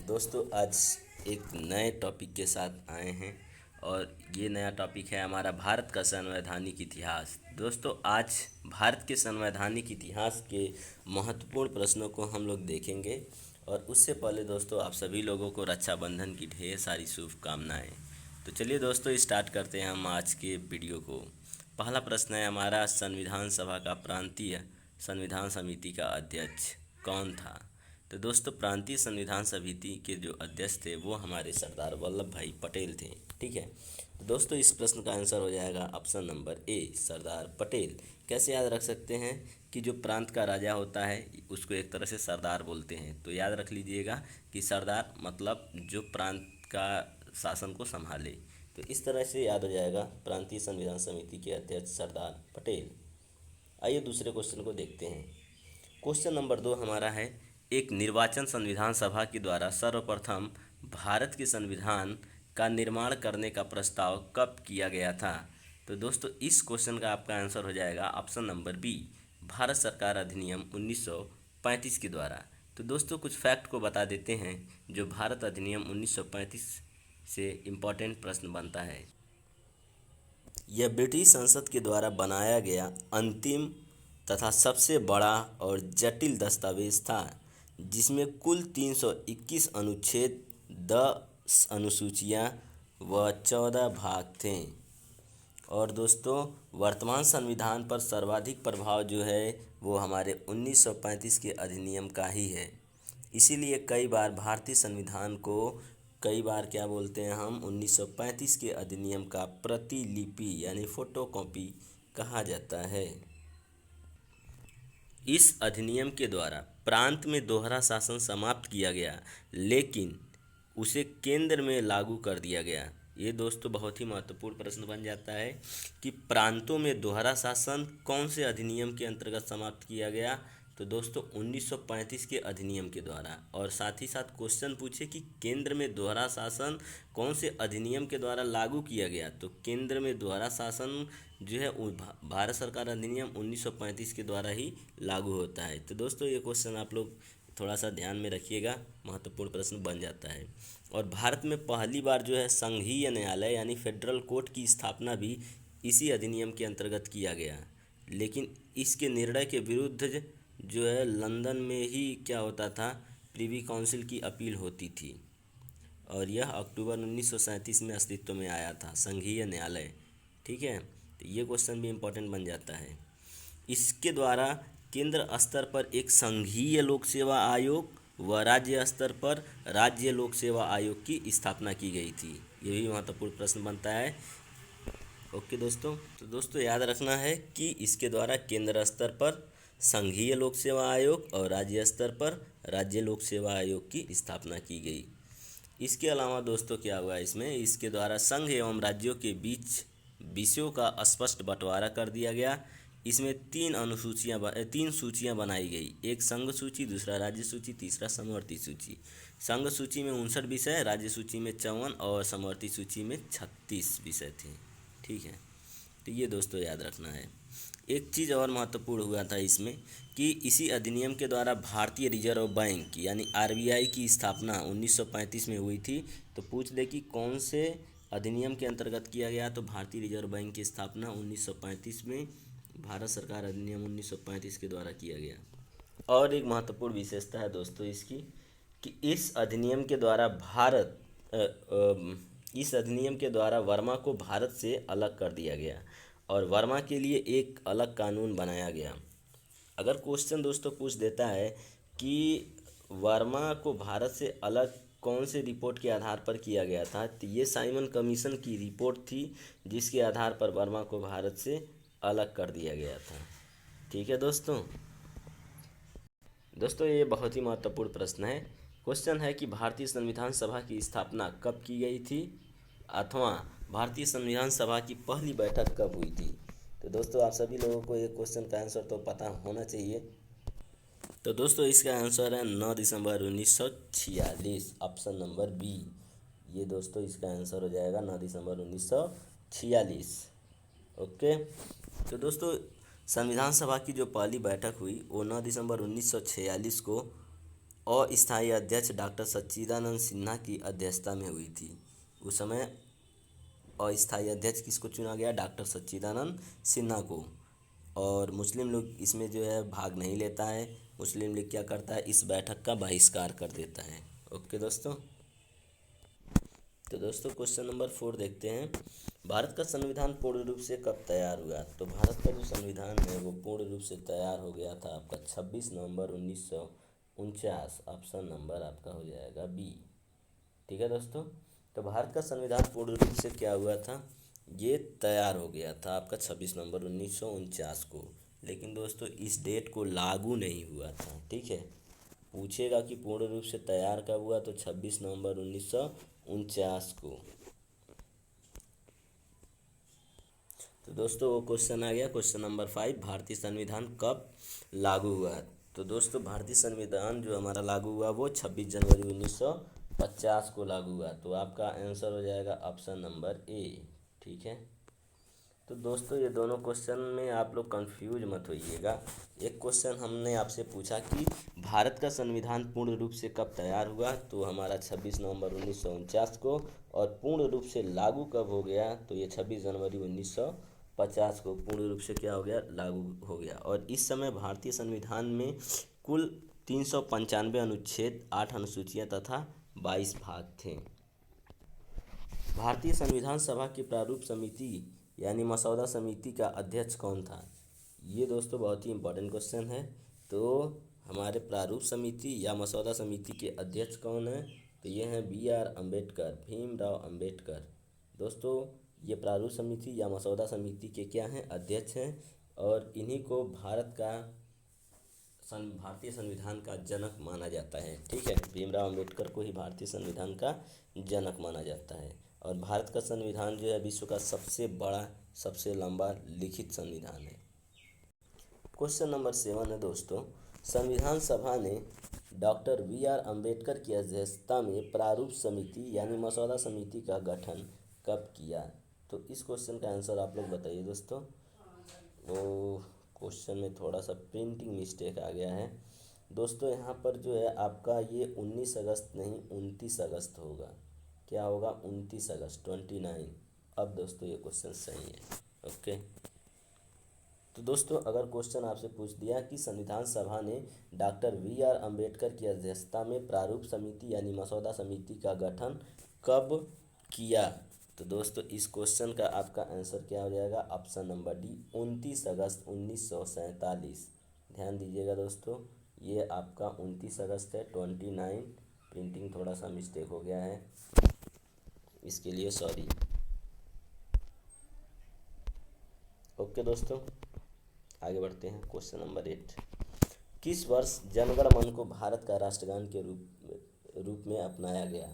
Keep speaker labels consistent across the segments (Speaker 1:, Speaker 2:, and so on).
Speaker 1: दोस्तों आज एक नए टॉपिक के साथ आए हैं और ये नया टॉपिक है हमारा भारत का संवैधानिक इतिहास। दोस्तों आज भारत के संवैधानिक इतिहास के महत्वपूर्ण प्रश्नों को हम लोग देखेंगे और उससे पहले दोस्तों आप सभी लोगों को रक्षाबंधन की ढेर सारी शुभकामनाएं। तो चलिए दोस्तों स्टार्ट करते हैं हम आज के वीडियो को। पहला प्रश्न है हमारा, संविधान सभा का प्रांतीय संविधान समिति का अध्यक्ष कौन था? तो दोस्तों प्रांतीय संविधान समिति के जो अध्यक्ष थे वो हमारे सरदार वल्लभ भाई पटेल थे। ठीक है, तो दोस्तों इस प्रश्न का आंसर हो जाएगा option number A, Sardar Patel. कैसे याद रख सकते हैं कि जो प्रांत का राजा होता है उसको एक तरह से सरदार बोलते हैं, तो याद रख लीजिएगा कि सरदार मतलब जो प्रांत का शासन को संभाले। तो इस तरह से याद हो जाएगा प्रांतीय संविधान समिति के अध्यक्ष सरदार पटेल। आइए दूसरे क्वेश्चन को देखते हैं। क्वेश्चन नंबर 2 हमारा है, एक निर्वाचन संविधान सभा के द्वारा सर्वप्रथम भारत के संविधान का निर्माण करने का प्रस्ताव कब किया गया था? तो दोस्तों इस क्वेश्चन का आपका आंसर हो जाएगा ऑप्शन नंबर बी, भारत सरकार अधिनियम 1935 के द्वारा। तो दोस्तों कुछ फैक्ट को बता देते हैं जो भारत अधिनियम 1935 से इम्पोर्टेंट प्रश्न बनता है। यह ब्रिटिश संसद के द्वारा बनाया गया अंतिम तथा सबसे बड़ा और जटिल दस्तावेज था, जिसमें कुल 321 अनुच्छेद, 10 अनुसूचियां व 14 भाग थे। और दोस्तों वर्तमान संविधान पर सर्वाधिक प्रभाव जो है वो हमारे 1935 के अधिनियम का ही है। इसीलिए कई बार भारतीय संविधान को कई बार क्या बोलते हैं हम 1935 के अधिनियम का प्रतिलिपि यानी फोटोकॉपी कहा जाता है। इस अधिनियम के द्वारा प्रांत में दोहरा शासन समाप्त किया गया, लेकिन उसे केंद्र में लागू कर दिया गया। ये दोस्तों बहुत ही महत्वपूर्ण प्रश्न बन जाता है कि प्रांतों में दोहरा शासन कौन से अधिनियम के अंतर्गत समाप्त किया गया? तो दोस्तों 1935 के अधिनियम के द्वारा। और साथ ही साथ क्वेश्चन पूछे कि केंद्र में दोहरा शासन कौन से अधिनियम के द्वारा लागू किया गया? तो केंद्र में दोहरा शासन जो है भारत सरकार अधिनियम 1935 के द्वारा ही लागू होता है। तो दोस्तों ये क्वेश्चन आप लोग थोड़ा सा ध्यान में रखिएगा, महत्वपूर्ण प्रश्न बन जाता है। और भारत में पहली बार जो है संघीय न्यायालय यानी फेडरल कोर्ट की स्थापना भी इसी अधिनियम के अंतर्गत किया गया, लेकिन इसके निर्णय के विरुद्ध जो है लंदन में ही क्या होता था, प्रिवी काउंसिल की अपील होती थी। और यह अक्टूबर 1937 में अस्तित्व में आया था संघीय न्यायालय। ठीक है, तो ये क्वेश्चन भी इम्पोर्टेंट बन जाता है। इसके द्वारा केंद्र स्तर पर एक संघीय लोक सेवा आयोग व राज्य स्तर पर राज्य लोक सेवा आयोग की स्थापना की गई थी। ये भी महत्वपूर्ण प्रश्न बनता है। ओके दोस्तों, तो दोस्तों याद रखना है कि इसके द्वारा केंद्र स्तर पर संघीय लोक सेवा आयोग और राज्य स्तर पर राज्य लोक सेवा आयोग की स्थापना की गई। इसके अलावा दोस्तों क्या हुआ इसमें, इसके द्वारा संघ एवं राज्यों के बीच विषयों का स्पष्ट बंटवारा कर दिया गया। इसमें तीन सूचियां बनाई गई, एक संघ सूची, दूसरा राज्य सूची, तीसरा समवर्ती सूची। संघ सूची में 59 विषय, राज्य सूची में 54 और समवर्ती सूची में 36 विषय थे। ठीक है, तो ये दोस्तों याद रखना है। एक चीज़ और महत्वपूर्ण हुआ था इसमें कि इसी अधिनियम के द्वारा भारतीय रिजर्व बैंक यानी आरबीआई की स्थापना 1935 में हुई थी। तो पूछ दे कि कौन से अधिनियम के अंतर्गत किया गया, तो भारतीय रिजर्व बैंक की स्थापना 1935 में भारत सरकार अधिनियम 1935 के द्वारा किया गया। और एक महत्वपूर्ण विशेषता है दोस्तों इसकी कि इस अधिनियम के द्वारा इस अधिनियम के द्वारा वर्मा को भारत से अलग कर दिया गया और वर्मा के लिए एक अलग कानून बनाया गया। अगर क्वेश्चन दोस्तों पूछ देता है कि वर्मा को भारत से अलग कौन से रिपोर्ट के आधार पर किया गया था, तो ये साइमन कमीशन की रिपोर्ट थी जिसके आधार पर वर्मा को भारत से अलग कर दिया गया था। ठीक है दोस्तों, ये बहुत ही महत्वपूर्ण प्रश्न है। क्वेश्चन है कि भारतीय संविधान सभा की स्थापना कब की गई थी अथवा भारतीय संविधान सभा की पहली बैठक कब हुई थी? तो दोस्तों आप सभी लोगों को एक क्वेश्चन का आंसर तो पता होना चाहिए। तो दोस्तों इसका आंसर है 9 दिसंबर 1946, ऑप्शन नंबर बी। ये दोस्तों इसका आंसर हो जाएगा 9 दिसंबर 1946। ओके, तो दोस्तों संविधान सभा की जो पहली बैठक हुई वो 9 दिसंबर 1946 को अस्थायी अध्यक्ष डॉक्टर सच्चिदानंद सिन्हा की अध्यक्षता में हुई थी। उस समय अस्थायी अध्यक्ष किसको चुना गया? डॉक्टर सच्चिदानंद सिन्हा को। और मुस्लिम लीग इसमें जो है भाग नहीं लेता है। मुस्लिम लीग क्या करता है? इस बैठक का बहिष्कार कर देता है। ओके दोस्तों, तो दोस्तों क्वेश्चन नंबर 4 देखते हैं। भारत का संविधान पूर्ण रूप से कब तैयार हुआ? तो भारत का जो संविधान है वो पूर्ण रूप से तैयार हो गया था आपका 26 नवंबर 1949। ऑप्शन नंबर आपका हो जाएगा बी। ठीक है दोस्तों, तो भारत का संविधान पूर्ण रूप से क्या हुआ था? ये तैयार हो गया था आपका 26 नवंबर 1949 को। लेकिन दोस्तों इस डेट को लागू नहीं हुआ था। ठीक है, पूछेगा कि पूर्ण रूप से तैयार कब हुआ, तो 26 नवंबर 1949 को। तो दोस्तों वो क्वेश्चन आ गया। क्वेश्चन नंबर 5, भारतीय संविधान कब लागू हुआ? तो दोस्तों भारतीय संविधान जो हमारा लागू हुआ वो 26 जनवरी 1950 को लागू हुआ। तो आपका आंसर हो जाएगा ऑप्शन नंबर ए। ठीक है, तो दोस्तों ये दोनों क्वेश्चन में आप लोग कंफ्यूज मत होइएगा। एक क्वेश्चन हमने आपसे पूछा कि भारत का संविधान पूर्ण रूप से कब तैयार हुआ, तो हमारा 26 नवंबर 1949 को। और पूर्ण रूप से लागू कब हो गया, तो ये 26 जनवरी 1950 को पूर्ण रूप से क्या हो गया? लागू हो गया। और इस समय भारतीय संविधान में कुल 395 अनुच्छेद, 8 अनुसूचियाँ तथा 22 भाग थे। भारतीय संविधान सभा की प्रारूप समिति यानी मसौदा समिति का अध्यक्ष कौन था? ये दोस्तों बहुत ही इम्पोर्टेंट क्वेश्चन है। तो हमारे प्रारूप समिति या मसौदा समिति के अध्यक्ष कौन है? तो ये हैं BR अम्बेडकर, भीमराव अम्बेडकर। दोस्तों ये प्रारूप समिति या मसौदा समिति के क्या हैं? अध्यक्ष हैं। और इन्हीं को भारतीय संविधान का जनक माना जाता है। ठीक है, भीमराव अम्बेडकर को ही भारतीय संविधान का जनक माना जाता है। और भारत का संविधान जो है विश्व का सबसे बड़ा, सबसे लंबा लिखित संविधान है। क्वेश्चन नंबर 7 है दोस्तों, संविधान सभा ने डॉक्टर BR अम्बेडकर की अध्यक्षता में प्रारूप समिति यानी मसौदा समिति का गठन कब किया? तो इस क्वेश्चन का आंसर आप लोग बताइए दोस्तों। वो क्वेश्चन में थोड़ा सा प्रिंटिंग मिस्टेक आ गया है दोस्तों। यहाँ पर जो है आपका ये 19 अगस्त नहीं 29 अगस्त होगा। क्या होगा? 29 अगस्त, 29। अब दोस्तों ये क्वेश्चन सही है। ओके, तो दोस्तों अगर क्वेश्चन आपसे पूछ दिया कि संविधान सभा ने डॉक्टर BR अम्बेडकर की अध्यक्षता में प्रारूप समिति यानी मसौदा समिति का गठन कब किया, तो दोस्तों इस क्वेश्चन का आपका आंसर क्या हो जाएगा? ऑप्शन नंबर डी, 29 अगस्त 1947। ध्यान दीजिएगा दोस्तों, ये आपका 29 अगस्त है, 29। प्रिंटिंग थोड़ा सा मिस्टेक हो गया है, इसके लिए सॉरी। ओके दोस्तों, आगे बढ़ते हैं। क्वेश्चन नंबर 8, किस वर्ष जनगण मन को भारत का राष्ट्रगान के रूप में अपनाया गया?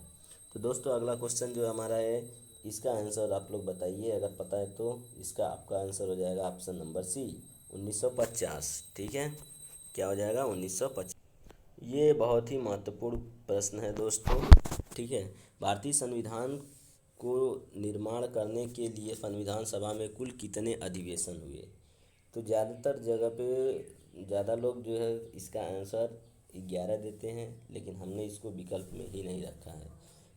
Speaker 1: तो दोस्तों अगला क्वेश्चन जो हमारा है इसका आंसर आप लोग बताइए। अगर पता है तो इसका आपका आंसर हो जाएगा ऑप्शन नंबर सी, 1950। ठीक है, क्या हो जाएगा? 1950। ये बहुत ही महत्वपूर्ण प्रश्न है दोस्तों। ठीक है, भारतीय संविधान को निर्माण करने के लिए संविधान सभा में कुल कितने अधिवेशन हुए? तो ज़्यादातर जगह पे ज़्यादा लोग जो है इसका आंसर 11 देते हैं, लेकिन हमने इसको विकल्प में ही नहीं रखा है।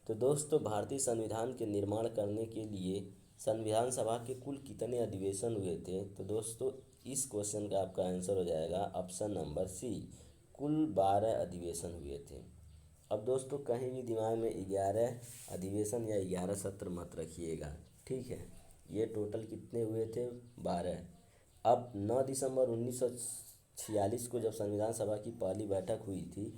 Speaker 1: तो दोस्तों भारतीय संविधान के निर्माण करने के लिए संविधान सभा के कुल कितने अधिवेशन हुए थे? तो दोस्तों इस क्वेश्चन का आपका आंसर हो जाएगा ऑप्शन नंबर सी, कुल 12 अधिवेशन हुए थे। अब दोस्तों कहीं भी दिमाग में 11 अधिवेशन या 11 सत्र मत रखिएगा। ठीक है, ये टोटल कितने हुए थे? 12। अब 9 दिसंबर 1946 को जब संविधान सभा की पहली बैठक हुई थी,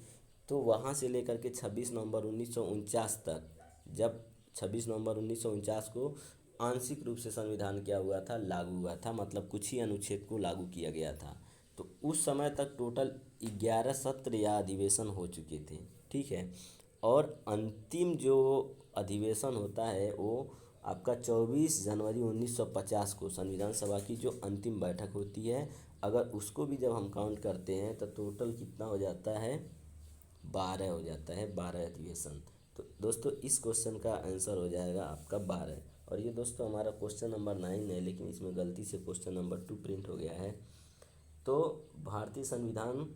Speaker 1: तो वहाँ से लेकर के 26 नवंबर 1949 तक, जब 26 नवंबर 1949 को आंशिक रूप से संविधान क्या हुआ था? लागू हुआ था, मतलब कुछ ही अनुच्छेद को लागू किया गया था। तो उस समय तक टोटल 11 सत्र या अधिवेशन हो चुके थे। ठीक है, और अंतिम जो अधिवेशन होता है वो आपका 24 जनवरी 1950 को संविधान सभा की जो अंतिम बैठक होती है, अगर उसको भी जब हम काउंट करते हैं तो टोटल कितना हो जाता है? 12 हो जाता है, 12 अधिवेशन। तो दोस्तों इस क्वेश्चन का आंसर हो जाएगा आपका 12। और ये दोस्तों हमारा क्वेश्चन नंबर 9 है, लेकिन इसमें गलती से क्वेश्चन नंबर 2 प्रिंट हो गया है। तो भारतीय संविधान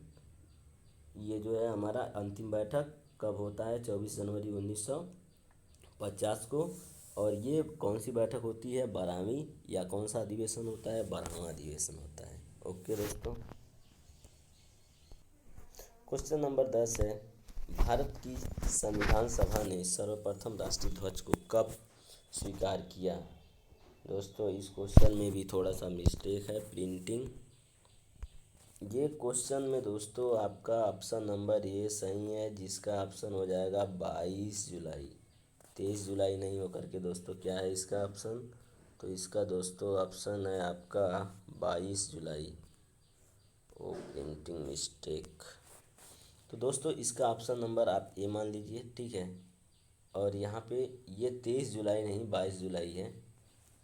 Speaker 1: ये जो है हमारा अंतिम बैठक कब होता है? 24 जनवरी 1950 को। और ये कौन सी बैठक होती है? 12वीं। या कौन सा अधिवेशन होता है? 12वां अधिवेशन होता है। ओके दोस्तों। क्वेश्चन नंबर 10 है, भारत की संविधान सभा ने सर्वप्रथम राष्ट्रीय ध्वज को कब स्वीकार किया? दोस्तों इस क्वेश्चन में भी थोड़ा सा मिस्टेक है, प्रिंटिंग। ये क्वेश्चन में दोस्तों आपका ऑप्शन नंबर ए सही है, जिसका ऑप्शन हो जाएगा 22 जुलाई। 23 जुलाई नहीं होकर के दोस्तों क्या है इसका ऑप्शन? तो इसका दोस्तों ऑप्शन है आपका 22 जुलाई। ओ प्रिंटिंग मिस्टेक। तो दोस्तों इसका ऑप्शन नंबर आप ए मान लीजिए, ठीक है। और यहाँ पे ये 23 जुलाई नहीं 22 जुलाई है,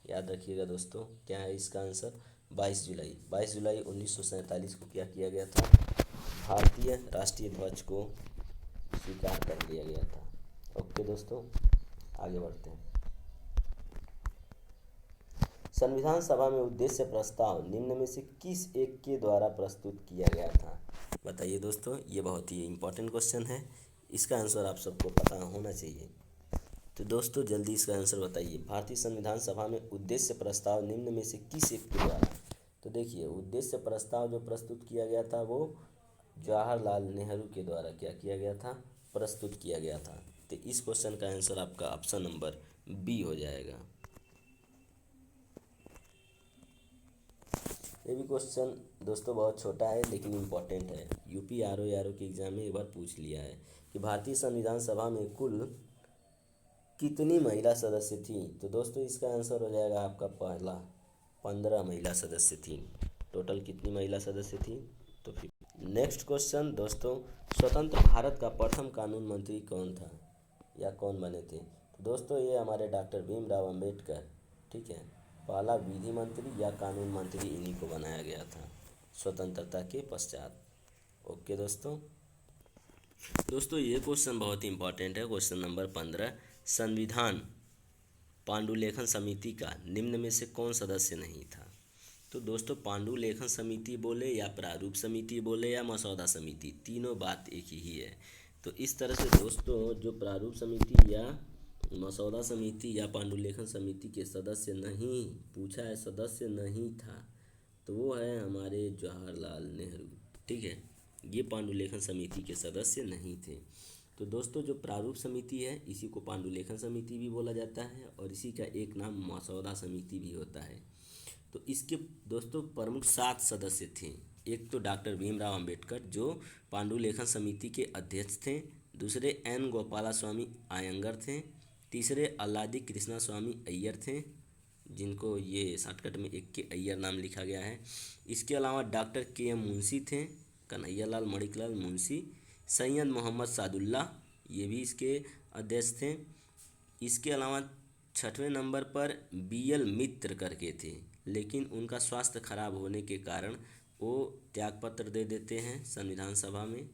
Speaker 1: याद रखिएगा दोस्तों। क्या है इसका आंसर? 22 जुलाई। 22 जुलाई 1947 को क्या किया गया था? भारतीय राष्ट्रीय ध्वज को स्वीकार कर लिया गया था। ओके दोस्तों, आगे बढ़ते हैं। संविधान सभा में उद्देश्य प्रस्ताव निम्न में से किस एक के द्वारा प्रस्तुत किया गया था? बताइए दोस्तों, ये बहुत ही इम्पोर्टेंट क्वेश्चन है, इसका आंसर आप सबको पता होना चाहिए। तो दोस्तों जल्दी इसका आंसर बताइए। भारतीय संविधान सभा में उद्देश्य प्रस्ताव निम्न में से किस एक के द्वारा? तो देखिए, उद्देश्य प्रस्ताव जो प्रस्तुत किया गया था वो जवाहरलाल नेहरू के द्वारा क्या किया गया था? प्रस्तुत किया गया था। तो इस क्वेश्चन का आंसर आपका ऑप्शन नंबर बी हो जाएगा। ये भी क्वेश्चन दोस्तों बहुत छोटा है लेकिन इम्पोर्टेंट है। यूपी आरओ के एग्जाम में एक बार पूछ लिया है कि भारतीय संविधान सभा में कुल कितनी महिला सदस्य थी? तो दोस्तों इसका आंसर हो जाएगा आपका पहला, 15 महिला सदस्य थी। टोटल कितनी महिला सदस्य थी? तो फिर नेक्स्ट क्वेश्चन दोस्तों, स्वतंत्र भारत का प्रथम कानून मंत्री कौन था या कौन बने थे? तो दोस्तों ये हमारे डॉक्टर भीमराव अंबेडकर, ठीक है। पहला विधि मंत्री या कानून मंत्री इन्हीं को बनाया गया था स्वतंत्रता के पश्चात। ओके दोस्तों। दोस्तों ये क्वेश्चन बहुत ही इंपॉर्टेंट है, क्वेश्चन नंबर 15। संविधान पांडुलेखन समिति का निम्न में से कौन सदस्य नहीं था? तो दोस्तों पांडुलेखन समिति बोले या प्रारूप समिति बोले या मसौदा समिति, तीनों बात एक ही है। तो इस तरह से दोस्तों जो प्रारूप समिति या मसौदा समिति या पांडुलेखन समिति के सदस्य नहीं, पूछा है सदस्य नहीं था, तो वो है हमारे जवाहरलाल नेहरू, ठीक है। ये पांडुलेखन समिति के सदस्य नहीं थे। तो दोस्तों जो प्रारूप समिति है इसी को पांडुलेखन समिति भी बोला जाता है और इसी का एक नाम मसौदा समिति भी होता है। तो इसके दोस्तों प्रमुख 7 सदस्य थे। एक तो डॉक्टर भीमराव अंबेडकर जो पांडुलेखन समिति के अध्यक्ष थे, दूसरे एन गोपालास्वामी अयंगर थे, तीसरे अल्लादी कृष्णा स्वामी अय्यर थे, जिनको ये शॉर्टकट में एक के अय्यर नाम लिखा गया है। इसके अलावा डॉक्टर के एम मुंशी थे, कन्हैयालाल मणिकलाल मुंशी, सैयद मोहम्मद सादुल्ला ये भी इसके अध्यक्ष थे। इसके अलावा 6वें नंबर पर बीएल मित्र करके थे, लेकिन उनका स्वास्थ्य खराब होने के कारण वो त्यागपत्र दे देते हैं संविधान सभा में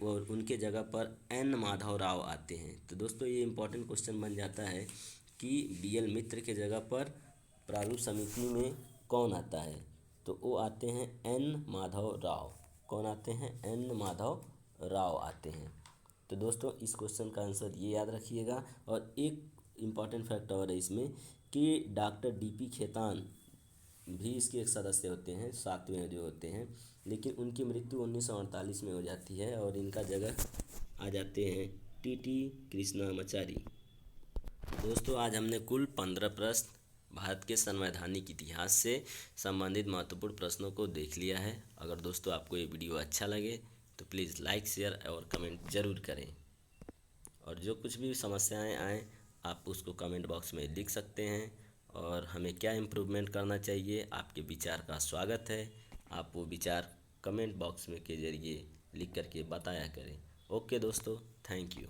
Speaker 1: और उनके जगह पर एन माधव राव आते हैं। तो दोस्तों ये इम्पोर्टेंट क्वेश्चन बन जाता है कि बीएल मित्र के जगह पर प्रारूप समिति में कौन आता है? तो वो आते हैं एन माधव राव। कौन आते हैं? एन माधव राव आते हैं। तो दोस्तों इस क्वेश्चन का आंसर ये याद रखिएगा। और एक इम्पॉर्टेंट फैक्ट और है इसमें कि डॉक्टर डीपी खेतान भी इसके एक सदस्य होते हैं, 7वें जो होते हैं, लेकिन उनकी मृत्यु 1948 में हो जाती है और इनका जगह आ जाते हैं टीटी कृष्णामाचारी। दोस्तों आज हमने कुल 15 प्रश्न भारत के संवैधानिक इतिहास से संबंधित महत्वपूर्ण प्रश्नों को देख लिया है। अगर दोस्तों आपको ये वीडियो अच्छा लगे तो प्लीज़ लाइक शेयर और कमेंट ज़रूर करें और जो कुछ भी समस्याएं आएँ आप उसको कमेंट बॉक्स में लिख सकते हैं और हमें क्या इम्प्रूवमेंट करना चाहिए आपके विचार का स्वागत है। आप वो विचार कमेंट बॉक्स में के ज़रिए लिख करके बताया करें। ओके दोस्तों, थैंक यू।